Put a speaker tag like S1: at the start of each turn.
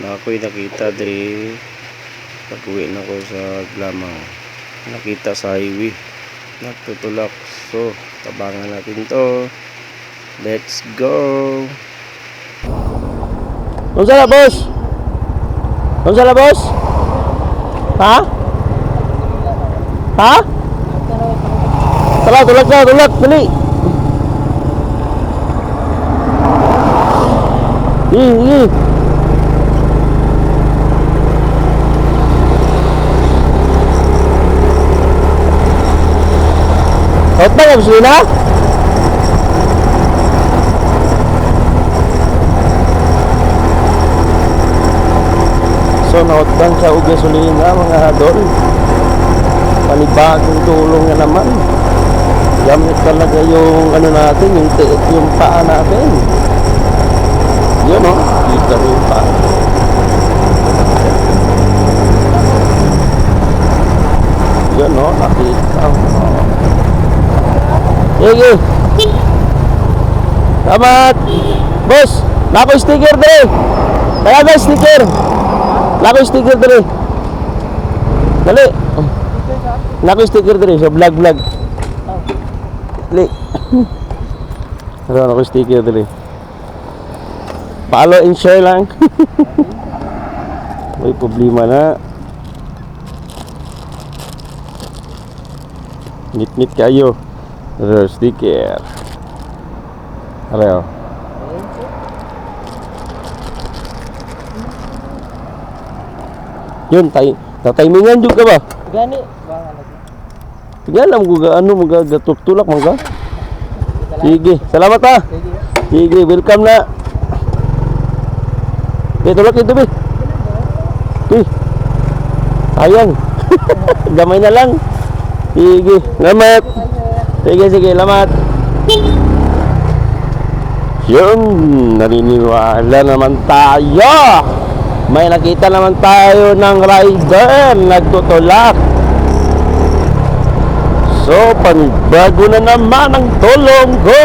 S1: na ako'y nakita diri pag-uwi na ko sa Glamang. Nakita sa highway nagtutulak, so tabangan natin to. Let's go. Unsa na boss? Unsa na boss? Ha? Ha? Tara, tulak na, tulak, dali. Sige. Hot ba yung gasolina? So na-hotban siya o gasolina mga idol. Panibagong tulong na naman. Gamit talaga yung ano natin, yung paa natin. Yun o, kita yung paa. Yun o, nakita. Sige. Salamat. Boss, nako sticker dre. Kaya ba sticker? Nako sticker dre. Dali. Nako sticker dre sa vlog. Dali. Nako sticker dre. Follow and share lang. May problema na. Nit kayo. Sticker. Areo. Yun, tatimingan juga ba?
S2: Gani, bang lagi.
S1: Tingnan mo ano magagatulak mo ka. Sige, salamat ha. Sige, welcome na. Tulak ito be. Ayang. Gamay na lang. Sige, salamat. Sige, salamat. Yun, naniniwala naman tayo. May nakita naman tayo ng rider nagtutulak. So, panibago na naman ang tulong ko.